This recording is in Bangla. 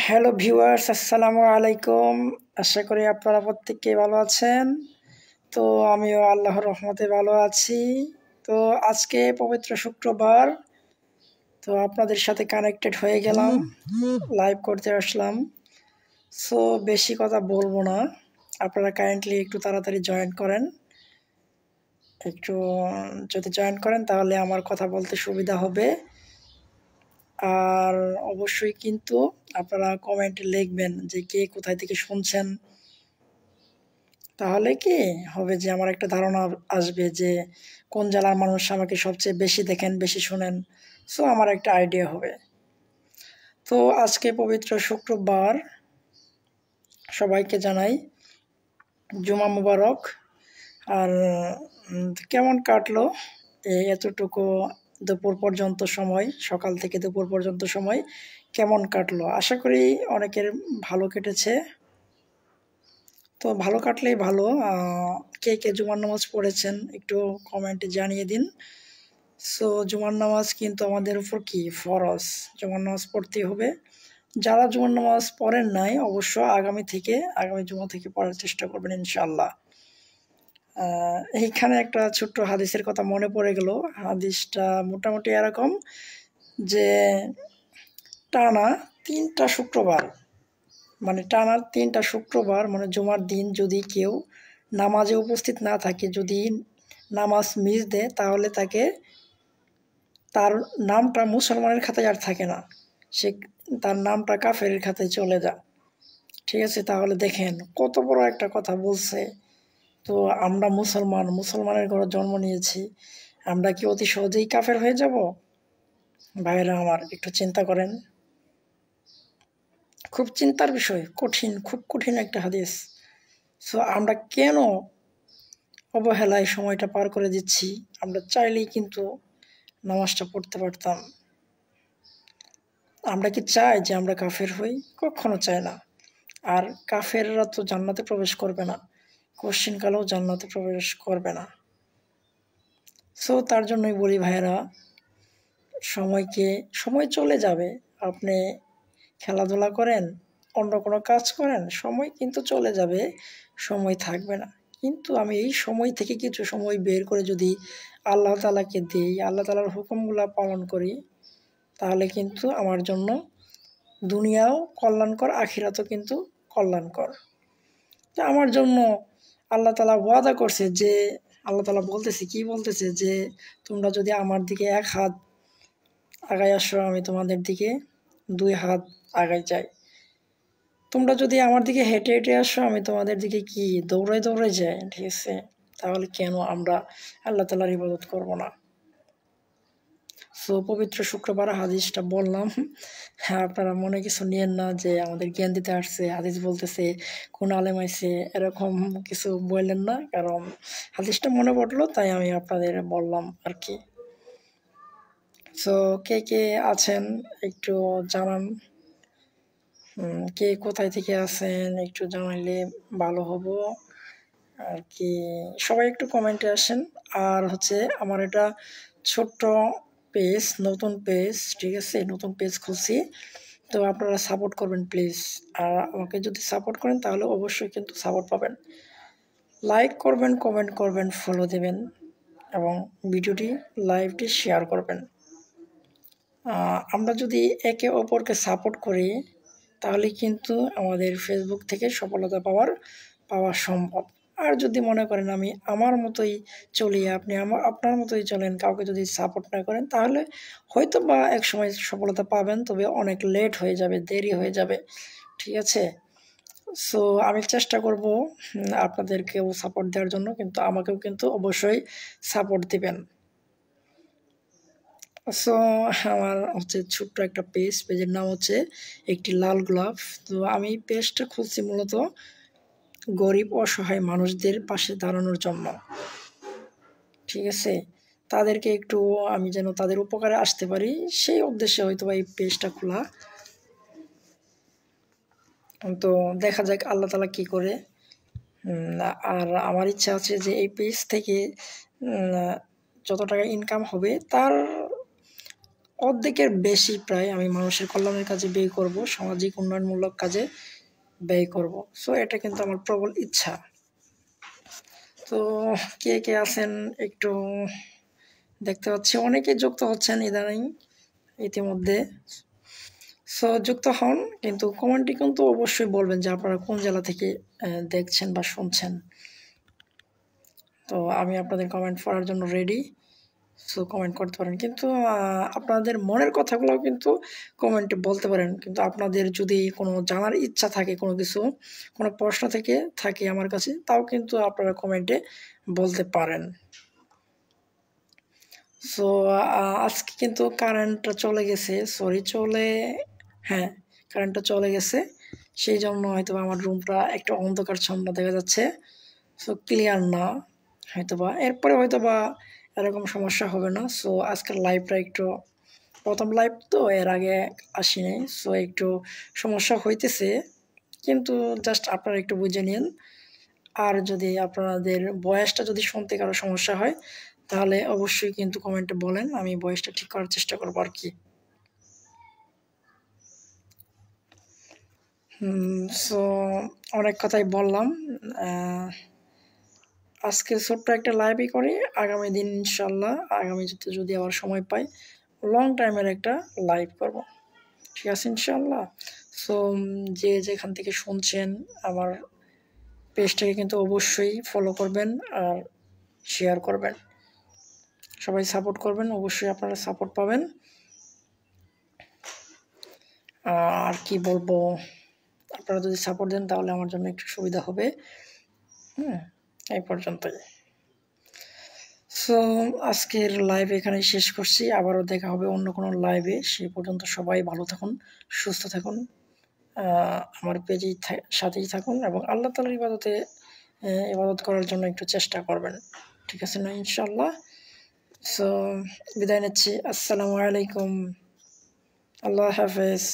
হ্যালো ভিউয়ার্স, আসসালামু আলাইকুম। আশা করি আপনারা প্রত্যেকেই ভালো আছেন। তো আমিও আল্লাহর রহমতে ভালো আছি। তো আজকে পবিত্র শুক্রবার, তো আপনাদের সাথে কানেক্টেড হয়ে গেলাম, লাইভ করতে আসলাম। সো বেশি কথা বলবো না, আপনারা কাইন্ডলি একটু তাড়াতাড়ি জয়েন করেন। একটু যদি জয়েন করেন তাহলে আমার কথা বলতে সুবিধা হবে। আর অবশ্যই কিন্তু আপনারা কমেন্টে লিখবেন যে কে কোথায় থেকে শুনছেন। তাহলে কি হবে যে আমার একটা ধারণা আসবে যে কোন জেলার মানুষ আমাকে সবচেয়ে বেশি দেখেন, বেশি শুনেন। সো আমার একটা আইডিয়া হবে। তো আজকে পবিত্র শুক্রবার, সবাইকে জানাই জুমা মুবারক। আর কেমন কাটলো এই এতটুকু দুপুর পর্যন্ত সময়, সকাল থেকে দুপুর পর্যন্ত সময় কেমন কাটলো? আশা করি অনেকের ভালো কেটেছে। তো ভালো কাটলেই ভালো। কে কে জুমার নামাজ পড়েছেন একটু কমেন্টে জানিয়ে দিন। সো জুমার নামাজ কিন্তু আমাদের উপর কি ফরজ, জুমার নামাজ পড়তেই হবে। যারা জুমার নামাজ পড়েন নাই অবশ্য আগামী জুমা থেকে পড়ার চেষ্টা করবেন ইনশাআল্লাহ। এইখানে একটা ছোট্ট হাদিসের কথা মনে পড়ে গেল। হাদিসটা মোটামুটি এরকম যে টানা তিনটা শুক্রবার, মানে জুমার দিন যদি কেউ নামাজে উপস্থিত না থাকে, যদি নামাজ মিস দেয়, তাহলে তার নামটা মুসলমানের খাতায় আর থাকে না, সে তার নামটা কাফেরের খাতায় চলে যায়। ঠিক আছে, তাহলে দেখেন কত বড় একটা কথা বলছে। তো আমরা মুসলমানের ঘরে জন্ম নিয়েছি, আমরা কি অতি সহজেই কাফের হয়ে যাব? ভাইরা আমার, একটু চিন্তা করেন। খুব চিন্তার বিষয়, খুব কঠিন একটা হাদিস। সো আমরা কেন অবহেলায় সময়টা পার করে দিচ্ছি? আমরা চাইলেই কিন্তু নামাজটা পড়তে পারতাম। আমরা কি চাই যে আমরা কাফের হই? কখনো চাই না। আর কাফেররা তো জান্নাতে প্রবেশ করবে না, কোশ্চিনকালেও জান্নাতে প্রবেশ করবে না। সো তার জন্যই বলি ভাইয়েরা, সময় চলে যাবে। আপনি খেলাধুলা করেন, অন্য কোনো কাজ করেন, সময় কিন্তু চলে যাবে, সময় থাকবে না। কিন্তু আমি এই সময় থেকে কিছু সময় বের করে যদি আল্লাহ তাআলাকে দিই, আল্লাহ তাআলার হুকুমগুলা পালন করি, তাহলে কিন্তু আমার জন্য দুনিয়াও কল্যাণকর, আখিরাতও কিন্তু কল্যাণকর। তো আমার জন্য আল্লাহ তাআলা ওয়াদা করছে যে, আল্লাহ তাআলা বলতেছে যে তোমরা যদি আমার দিকে এক হাত আগায় আসো, আমি তোমাদের দিকে 2 হাত আগায় যাই। তোমরা যদি আমার দিকে হেঁটে হেঁটে আসো, আমি তোমাদের দিকে কি দৌড়ায় যাই। ঠিক আছে, তাহলে কেন আমরা আল্লাহ তাআলার ইবাদত করব না? সো পবিত্র শুক্রবার হাদিসটা বললাম। হ্যাঁ, আপনারা মনে কিছু নিয়েন না যে আমাদের জ্ঞান দিতে আসছে, হাদিস বলতেছে, কোন আলেম আইছে, এরকম কিছু বললেন না। কারণ হাদিসটা মনে পড়লো, তাই আমি আপনাদের বললাম আর কি। সো কে কে আছেন একটু জানান। কে কোথায় থেকে আছেন একটু জানাইলে ভালো হবো আর কি। সবাই একটু কমেন্টে আসেন। আর হচ্ছে আমার এটা ছোট্ট পেজ, নতুন পেজ, ঠিক আছে, নতুন পেজ খুলছি। তো আপনারা সাপোর্ট করবেন প্লিজ। আর আমাকে যদি সাপোর্ট করেন তাহলে অবশ্যই কিন্তু সাপোর্ট পাবেন। লাইক করবেন, কমেন্ট করবেন, ফলো দেবেন এবং লাইভটি শেয়ার করবেন। আমরা যদি একে অপরকে সাপোর্ট করি তাহলে কিন্তু আমাদের ফেসবুক থেকে সফলতা পাওয়া সম্ভব। আর যদি মনে করেন আমি আমার মতোই চলি, আপনি আপনার মতোই চলেন, কাউকে যদি সাপোর্ট না করেন, তাহলে হয়তো বা একসময় সফলতা পাবেন, তবে অনেক লেট হয়ে যাবে, দেরি হয়ে যাবে। ঠিক আছে, সো আমি চেষ্টা করব আপনাদেরকেও সাপোর্ট দেওয়ার জন্য, কিন্তু আমাকেও কিন্তু অবশ্যই সাপোর্ট দিবেন। সো আমার হচ্ছে ছোট্ট একটা পেজের নাম হচ্ছে একটি লাল গোলাপ। তো আমি পেজটা খুলছি মূলত গরিব অসহায় মানুষদের পাশে দাঁড়ানোর জন্য। ঠিক আছে, তাদেরকে একটু আমি যেন তাদের উপকারে আসতে পারি, সেই উদ্দেশ্যে হয়তো এই পেজটা খোলা। তো দেখা যাক আল্লাহ তাআলা কি করে। আর আমার ইচ্ছা আছে যে এই পেজ থেকে যত টাকা ইনকাম হবে তার অর্ধেকের বেশি প্রায় আমি মানুষের কল্যাণের কাজে ব্যয় করব, সামাজিক উন্নয়নমূলক কাজে ব্যয় করব। সো এটা কিন্তু আমার প্রবল ইচ্ছা। তো কে কে আছেন একটু দেখতে পাচ্ছি, অনেকে যুক্ত হচ্ছেন ইদানিং ইতিমধ্যে। সো যুক্ত হন, কিন্তু কমেন্টে কিন্তু অবশ্যই বলবেন যে আপনারা কোন জেলা থেকে দেখছেন বা শুনছেন। তো আমি আপনাদের কমেন্ট পড়ার জন্য রেডি। সো কমেন্ট করতে পারেন, কিন্তু আপনাদের মনের কথাগুলো কিন্তু কমেন্টে বলতে পারেন। কিন্তু আপনাদের যদি কোনো জানার ইচ্ছা থাকে, কোনো কিছু, কোনো প্রশ্ন থেকে থাকে আমার কাছে, তাও কিন্তু আপনারা কমেন্টে বলতে পারেন। সো আজকে কিন্তু কারেন্টটা চলে গেছে, হ্যাঁ, কারেন্টটা চলে গেছে, সেই জন্য হয়তো আমার রুমটা একটু অন্ধকারচ্ছন্ন দেখা যাচ্ছে। সো ক্লিয়ার না হয়তোবা, এরপরে হয়তোবা এরকম সমস্যা হবে না। সো আজকের লাইভটা একটু প্রথম লাইভ তো, এর আগে আসিনি, সো একটু সমস্যা হইতেছে, কিন্তু জাস্ট আপনারা একটু বুঝে নিন। আর যদি আপনাদের ভয়েসটা যদি শুনতে কারো সমস্যা হয়, তাহলে অবশ্যই কিন্তু কমেন্টে বলেন, আমি ভয়েসটা ঠিক করার চেষ্টা করবো আর কি। সো অনেক কথাই বললাম, আজকে ছোট্ট একটা লাইভই করি, আগামী দিন ইনশাল্লাহ, আগামী যদি আবার সময় পাই, লং টাইমের একটা লাইভ করব, ঠিক আছে ইনশাল্লাহ। সো যে যেখান থেকে শুনছেন আমার পেজটাকে কিন্তু অবশ্যই ফলো করবেন আর শেয়ার করবেন, সবাই সাপোর্ট করবেন, অবশ্যই আপনারা সাপোর্ট পাবেন। আর কি বলবো, আপনারা যদি সাপোর্ট দেন তাহলে আমার জন্য একটু সুবিধা হবে। এই পর্যন্তই। সো আজকের লাইভ এখানে শেষ করছি, আবারও দেখা হবে অন্য কোনো লাইভে। সেই পর্যন্ত সবাই ভালো থাকুন, সুস্থ থাকুন, আমার পেজেই সাথেই থাকুন, এবং আল্লাহ তাআলার ইবাদত করার জন্য একটু চেষ্টা করবেন, ঠিক আছে না ইনশাল্লাহ। সো বিদায় নিচ্ছি, আসসালামু আলাইকুম, আল্লাহ হাফেজ।